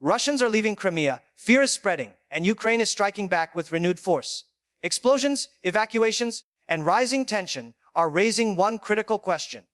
Russians are leaving Crimea, fear is spreading, and Ukraine is striking back with renewed force. Explosions, evacuations, and rising tension are raising one critical question.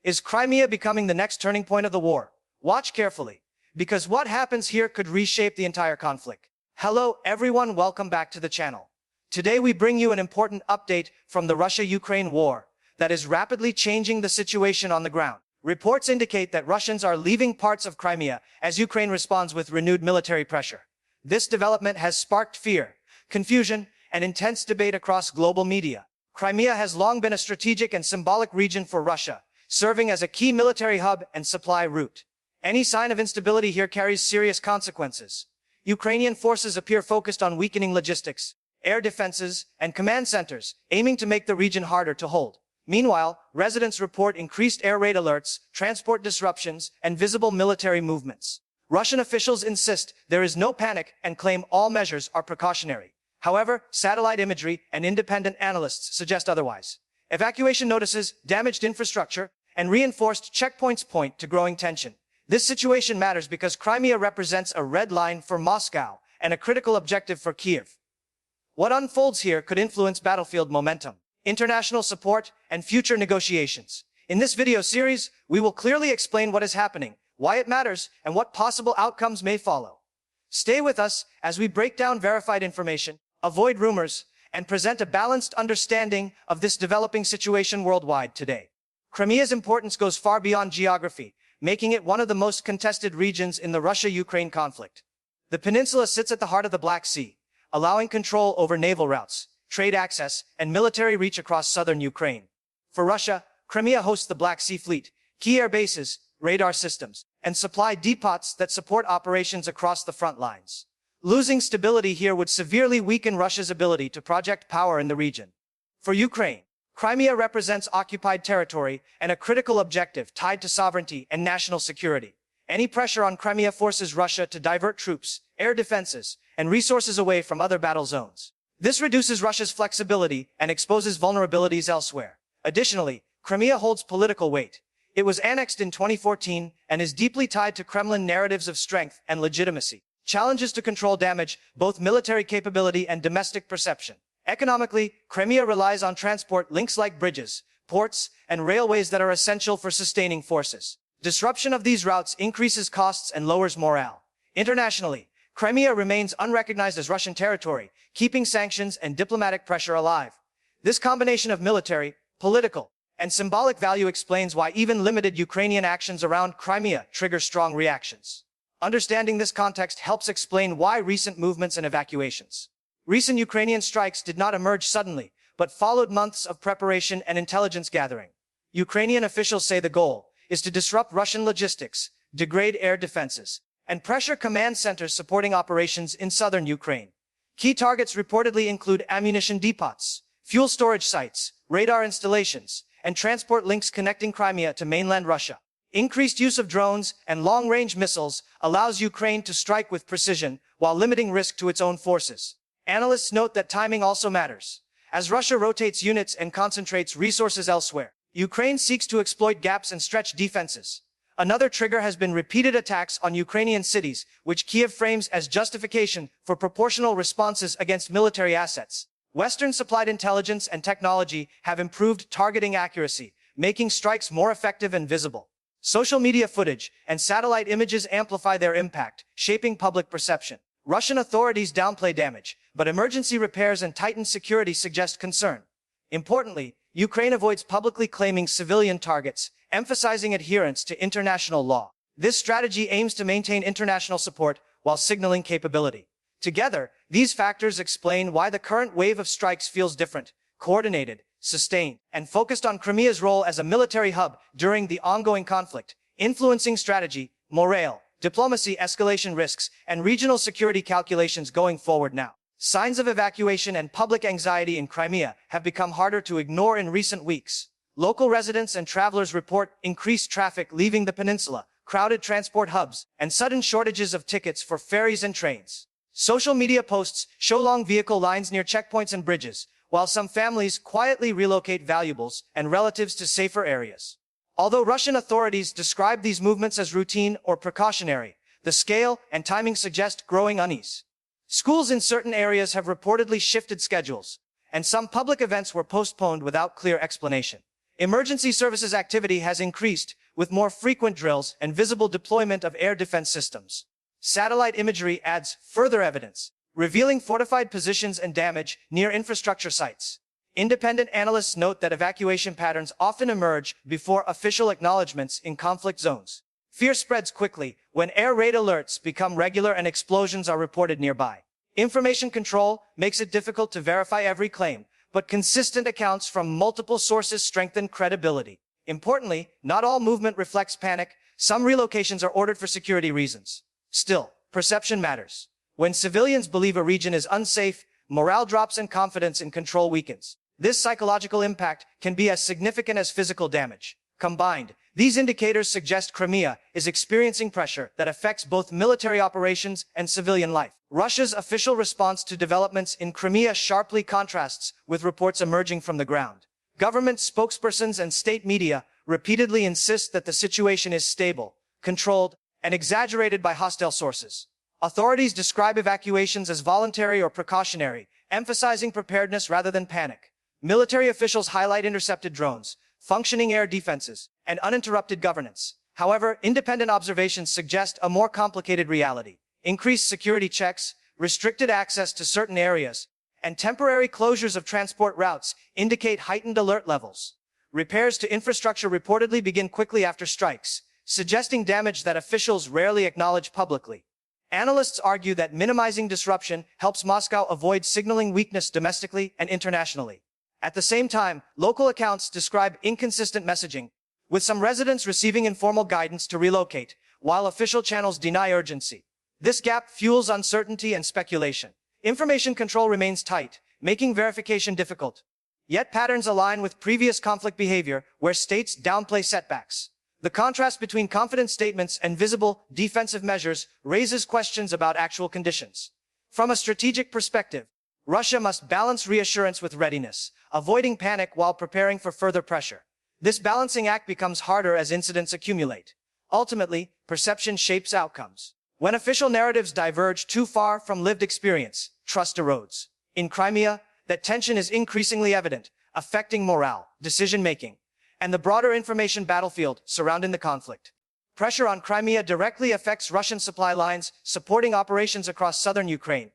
Is Crimea becoming the next turning point of the war? Watch carefully, because what happens here could reshape the entire conflict. Hello everyone, welcome back to the channel. Today we bring you an important update from the Russia-Ukraine war that is rapidly changing the situation on the ground. Reports indicate that Russians are leaving parts of Crimea as Ukraine responds with renewed military pressure. This development has sparked fear, confusion, and intense debate across global media. Crimea has long been a strategic and symbolic region for Russia, serving as a key military hub and supply route. Any sign of instability here carries serious consequences. Ukrainian forces appear focused on weakening logistics, air defenses, and command centers, aiming to make the region harder to hold. Meanwhile, residents report increased air raid alerts, transport disruptions, and visible military movements. Russian officials insist there is no panic and claim all measures are precautionary. However, satellite imagery and independent analysts suggest otherwise. Evacuation notices, damaged infrastructure, and reinforced checkpoints point to growing tension. This situation matters because Crimea represents a red line for Moscow and a critical objective for Kiev. What unfolds here could influence battlefield momentum, international support, and future negotiations. In this video series, we will clearly explain what is happening, why it matters, and what possible outcomes may follow. Stay with us as we break down verified information, avoid rumors, and present a balanced understanding of this developing situation worldwide today. Crimea's importance goes far beyond geography, making it one of the most contested regions in the Russia-Ukraine conflict. The peninsula sits at the heart of the Black Sea, allowing control over naval routes, trade access, and military reach across southern Ukraine. For Russia, Crimea hosts the Black Sea Fleet, key air bases, radar systems, and supply depots that support operations across the front lines. Losing stability here would severely weaken Russia's ability to project power in the region. For Ukraine, Crimea represents occupied territory and a critical objective tied to sovereignty and national security. Any pressure on Crimea forces Russia to divert troops, air defenses, and resources away from other battle zones. This reduces Russia's flexibility and exposes vulnerabilities elsewhere. Additionally, Crimea holds political weight. It was annexed in 2014 and is deeply tied to Kremlin narratives of strength and legitimacy. Challenges to control damage both military capability and domestic perception. Economically, Crimea relies on transport links like bridges, ports, and railways that are essential for sustaining forces. Disruption of these routes increases costs and lowers morale. Internationally, Crimea remains unrecognized as Russian territory, keeping sanctions and diplomatic pressure alive. This combination of military, political, and symbolic value explains why even limited Ukrainian actions around Crimea trigger strong reactions. Understanding this context helps explain why recent movements and evacuations. Recent Ukrainian strikes did not emerge suddenly, but followed months of preparation and intelligence gathering. Ukrainian officials say the goal is to disrupt Russian logistics, degrade air defenses, and pressure command centers supporting operations in southern Ukraine. Key targets reportedly include ammunition depots, fuel storage sites, radar installations, and transport links connecting Crimea to mainland Russia. Increased use of drones and long-range missiles allows Ukraine to strike with precision while limiting risk to its own forces. Analysts note that timing also matters. As Russia rotates units and concentrates resources elsewhere, Ukraine seeks to exploit gaps and stretch defenses. Another trigger has been repeated attacks on Ukrainian cities, which Kiev frames as justification for proportional responses against military assets. Western-supplied intelligence and technology have improved targeting accuracy, making strikes more effective and visible. Social media footage and satellite images amplify their impact, shaping public perception. Russian authorities downplay damage, but emergency repairs and tightened security suggest concern. Importantly, Ukraine avoids publicly claiming civilian targets, emphasizing adherence to international law. This strategy aims to maintain international support while signaling capability. Together, these factors explain why the current wave of strikes feels different, coordinated, sustained, and focused on Crimea's role as a military hub during the ongoing conflict, influencing strategy, morale, diplomacy, escalation risks, and regional security calculations going forward now. Signs of evacuation and public anxiety in Crimea have become harder to ignore in recent weeks. Local residents and travelers report increased traffic leaving the peninsula, crowded transport hubs, and sudden shortages of tickets for ferries and trains. Social media posts show long vehicle lines near checkpoints and bridges, while some families quietly relocate valuables and relatives to safer areas. Although Russian authorities describe these movements as routine or precautionary, the scale and timing suggest growing unease. Schools in certain areas have reportedly shifted schedules, and some public events were postponed without clear explanation. Emergency services activity has increased, with more frequent drills and visible deployment of air defense systems. Satellite imagery adds further evidence, revealing fortified positions and damage near infrastructure sites. Independent analysts note that evacuation patterns often emerge before official acknowledgments in conflict zones. Fear spreads quickly when air raid alerts become regular and explosions are reported nearby. Information control makes it difficult to verify every claim, but consistent accounts from multiple sources strengthen credibility. Importantly, not all movement reflects panic. Some relocations are ordered for security reasons. Still, perception matters. When civilians believe a region is unsafe, morale drops and confidence in control weakens. This psychological impact can be as significant as physical damage. Combined, these indicators suggest Crimea is experiencing pressure that affects both military operations and civilian life. Russia's official response to developments in Crimea sharply contrasts with reports emerging from the ground. Government spokespersons and state media repeatedly insist that the situation is stable, controlled, and exaggerated by hostile sources. Authorities describe evacuations as voluntary or precautionary, emphasizing preparedness rather than panic. Military officials highlight intercepted drones, functioning air defenses, and uninterrupted governance. However, independent observations suggest a more complicated reality. Increased security checks, restricted access to certain areas, and temporary closures of transport routes indicate heightened alert levels. Repairs to infrastructure reportedly begin quickly after strikes, suggesting damage that officials rarely acknowledge publicly. Analysts argue that minimizing disruption helps Moscow avoid signaling weakness domestically and internationally. At the same time, local accounts describe inconsistent messaging, with some residents receiving informal guidance to relocate, while official channels deny urgency. This gap fuels uncertainty and speculation. Information control remains tight, making verification difficult. Yet patterns align with previous conflict behavior where states downplay setbacks. The contrast between confident statements and visible defensive measures raises questions about actual conditions. From a strategic perspective, Russia must balance reassurance with readiness, avoiding panic while preparing for further pressure. This balancing act becomes harder as incidents accumulate. Ultimately, perception shapes outcomes. When official narratives diverge too far from lived experience, trust erodes. In Crimea, that tension is increasingly evident, affecting morale, decision-making, and the broader information battlefield surrounding the conflict. Pressure on Crimea directly affects Russian supply lines, supporting operations across southern Ukraine.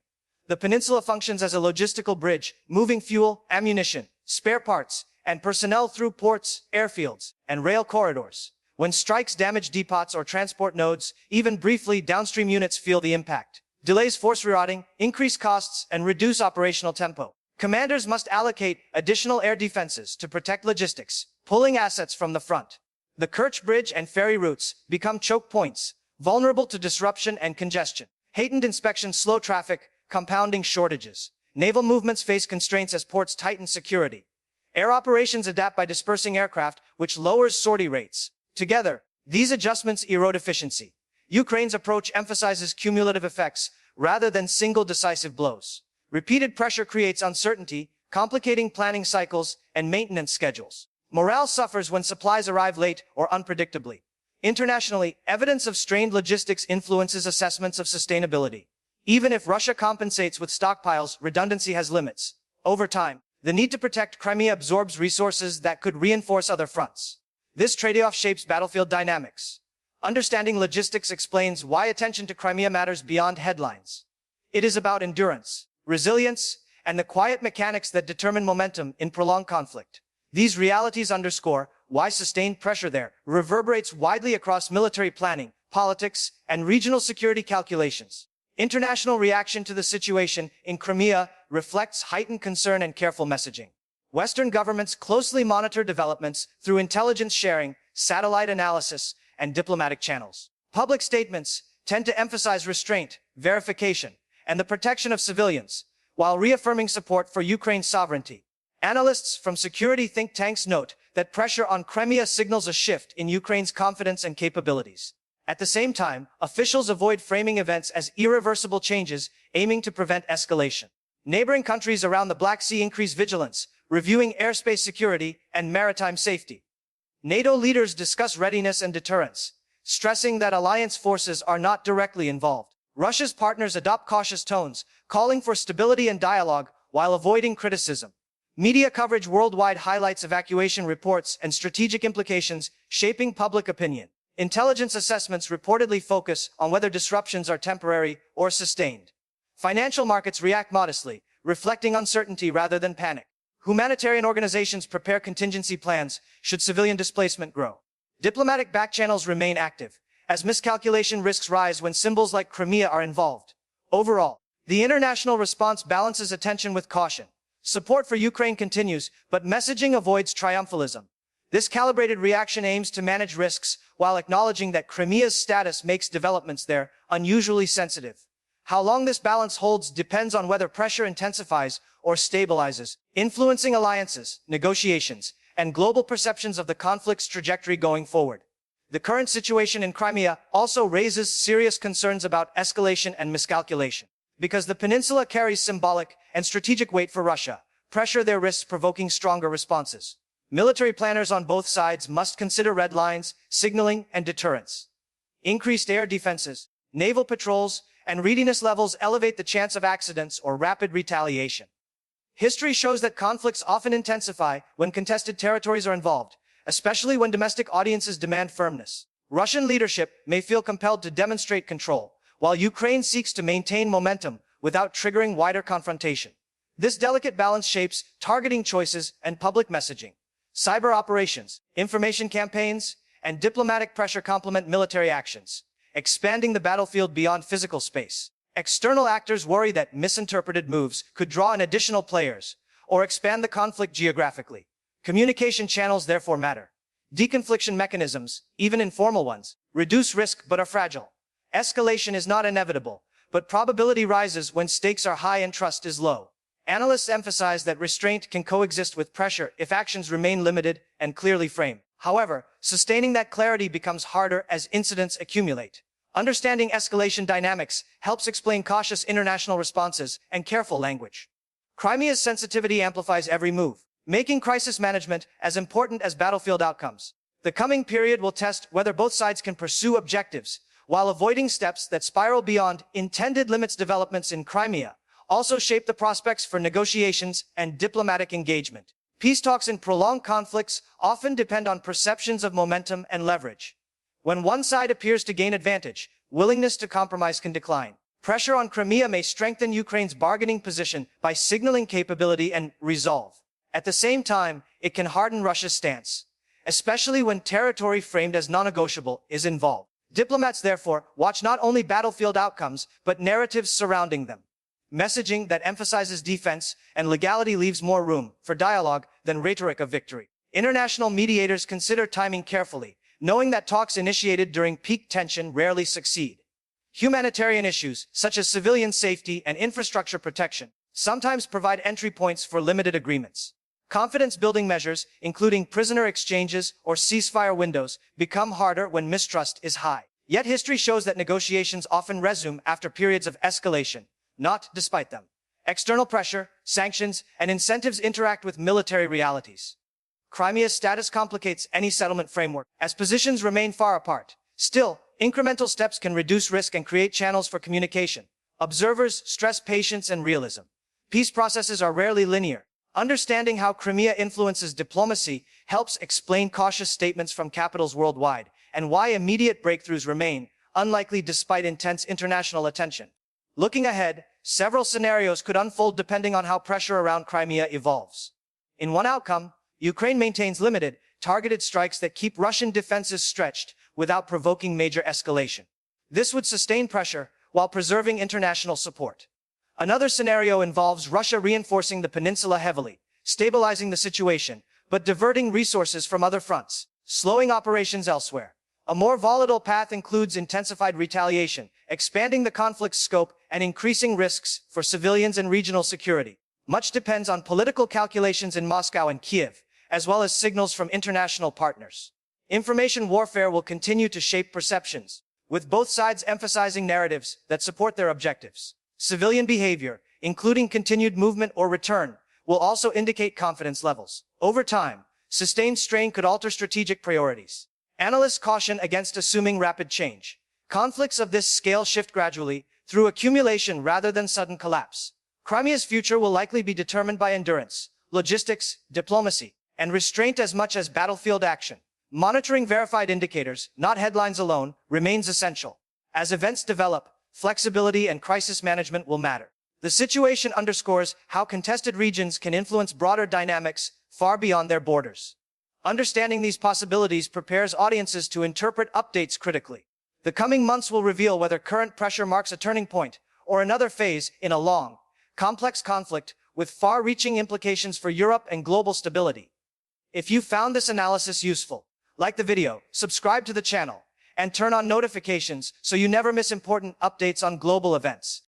The peninsula functions as a logistical bridge, moving fuel, ammunition, spare parts, and personnel through ports, airfields, and rail corridors. When strikes damage depots or transport nodes, even briefly, downstream units feel the impact. Delays force rerouting, increase costs, and reduce operational tempo. Commanders must allocate additional air defenses to protect logistics, pulling assets from the front. The Kerch Bridge and ferry routes become choke points, vulnerable to disruption and congestion. Heightened inspections slow traffic, compounding shortages. Naval movements face constraints as ports tighten security. Air operations adapt by dispersing aircraft, which lowers sortie rates. Together, these adjustments erode efficiency. Ukraine's approach emphasizes cumulative effects rather than single decisive blows. Repeated pressure creates uncertainty, complicating planning cycles and maintenance schedules. Morale suffers when supplies arrive late or unpredictably. Internationally, evidence of strained logistics influences assessments of sustainability. Even if Russia compensates with stockpiles, redundancy has limits. Over time, the need to protect Crimea absorbs resources that could reinforce other fronts. This trade-off shapes battlefield dynamics. Understanding logistics explains why attention to Crimea matters beyond headlines. It is about endurance, resilience, and the quiet mechanics that determine momentum in prolonged conflict. These realities underscore why sustained pressure there reverberates widely across military planning, politics, and regional security calculations. International reaction to the situation in Crimea reflects heightened concern and careful messaging. Western governments closely monitor developments through intelligence sharing, satellite analysis, and diplomatic channels. Public statements tend to emphasize restraint, verification, and the protection of civilians, while reaffirming support for Ukraine's sovereignty. Analysts from security think tanks note that pressure on Crimea signals a shift in Ukraine's confidence and capabilities. At the same time, officials avoid framing events as irreversible changes, aiming to prevent escalation. Neighboring countries around the Black Sea increase vigilance, reviewing airspace security and maritime safety. NATO leaders discuss readiness and deterrence, stressing that alliance forces are not directly involved. Russia's partners adopt cautious tones, calling for stability and dialogue while avoiding criticism. Media coverage worldwide highlights evacuation reports and strategic implications, shaping public opinion. Intelligence assessments reportedly focus on whether disruptions are temporary or sustained. Financial markets react modestly, reflecting uncertainty rather than panic. Humanitarian organizations prepare contingency plans should civilian displacement grow. Diplomatic backchannels remain active, as miscalculation risks rise when symbols like Crimea are involved. Overall, the international response balances attention with caution. Support for Ukraine continues, but messaging avoids triumphalism. This calibrated reaction aims to manage risks while acknowledging that Crimea's status makes developments there unusually sensitive. How long this balance holds depends on whether pressure intensifies or stabilizes, influencing alliances, negotiations, and global perceptions of the conflict's trajectory going forward. The current situation in Crimea also raises serious concerns about escalation and miscalculation. Because the peninsula carries symbolic and strategic weight for Russia, pressure there risks provoking stronger responses. Military planners on both sides must consider red lines, signaling, and deterrence. Increased air defenses, naval patrols, and readiness levels elevate the chance of accidents or rapid retaliation. History shows that conflicts often intensify when contested territories are involved, especially when domestic audiences demand firmness. Russian leadership may feel compelled to demonstrate control, while Ukraine seeks to maintain momentum without triggering wider confrontation. This delicate balance shapes targeting choices and public messaging. Cyber operations, information campaigns, and diplomatic pressure complement military actions, expanding the battlefield beyond physical space. External actors worry that misinterpreted moves could draw in additional players or expand the conflict geographically. Communication channels therefore matter. Deconfliction mechanisms, even informal ones, reduce risk but are fragile. Escalation is not inevitable, but probability rises when stakes are high and trust is low. Analysts emphasize that restraint can coexist with pressure if actions remain limited and clearly framed. However, sustaining that clarity becomes harder as incidents accumulate. Understanding escalation dynamics helps explain cautious international responses and careful language. Crimea's sensitivity amplifies every move, making crisis management as important as battlefield outcomes. The coming period will test whether both sides can pursue objectives while avoiding steps that spiral beyond intended limits. Developments in Crimea also shape the prospects for negotiations and diplomatic engagement. Peace talks in prolonged conflicts often depend on perceptions of momentum and leverage. When one side appears to gain advantage, willingness to compromise can decline. Pressure on Crimea may strengthen Ukraine's bargaining position by signaling capability and resolve. At the same time, it can harden Russia's stance, especially when territory framed as non-negotiable is involved. Diplomats, therefore, watch not only battlefield outcomes, but narratives surrounding them. Messaging that emphasizes defense and legality leaves more room for dialogue than rhetoric of victory. International mediators consider timing carefully, knowing that talks initiated during peak tension rarely succeed. Humanitarian issues, such as civilian safety and infrastructure protection, sometimes provide entry points for limited agreements. Confidence-building measures, including prisoner exchanges or ceasefire windows, become harder when mistrust is high. Yet history shows that negotiations often resume after periods of escalation, not despite them. External pressure, sanctions, and incentives interact with military realities. Crimea's status complicates any settlement framework, as positions remain far apart. Still, incremental steps can reduce risk and create channels for communication. Observers stress patience and realism. Peace processes are rarely linear. Understanding how Crimea influences diplomacy helps explain cautious statements from capitals worldwide and why immediate breakthroughs remain unlikely despite intense international attention. Looking ahead, several scenarios could unfold depending on how pressure around Crimea evolves. In one outcome, Ukraine maintains limited, targeted strikes that keep Russian defenses stretched without provoking major escalation. This would sustain pressure while preserving international support. Another scenario involves Russia reinforcing the peninsula heavily, stabilizing the situation, but diverting resources from other fronts, slowing operations elsewhere. A more volatile path includes intensified retaliation, expanding the conflict's scope and increasing risks for civilians and regional security. Much depends on political calculations in Moscow and Kiev, as well as signals from international partners. Information warfare will continue to shape perceptions, with both sides emphasizing narratives that support their objectives. Civilian behavior, including continued movement or return, will also indicate confidence levels. Over time, sustained strain could alter strategic priorities. Analysts caution against assuming rapid change. Conflicts of this scale shift gradually, through accumulation rather than sudden collapse. Crimea's future will likely be determined by endurance, logistics, diplomacy, and restraint as much as battlefield action. Monitoring verified indicators, not headlines alone, remains essential. As events develop, flexibility and crisis management will matter. The situation underscores how contested regions can influence broader dynamics far beyond their borders. Understanding these possibilities prepares audiences to interpret updates critically. The coming months will reveal whether current pressure marks a turning point or another phase in a long, complex conflict with far-reaching implications for Europe and global stability. If you found this analysis useful, like the video, subscribe to the channel, and turn on notifications so you never miss important updates on global events.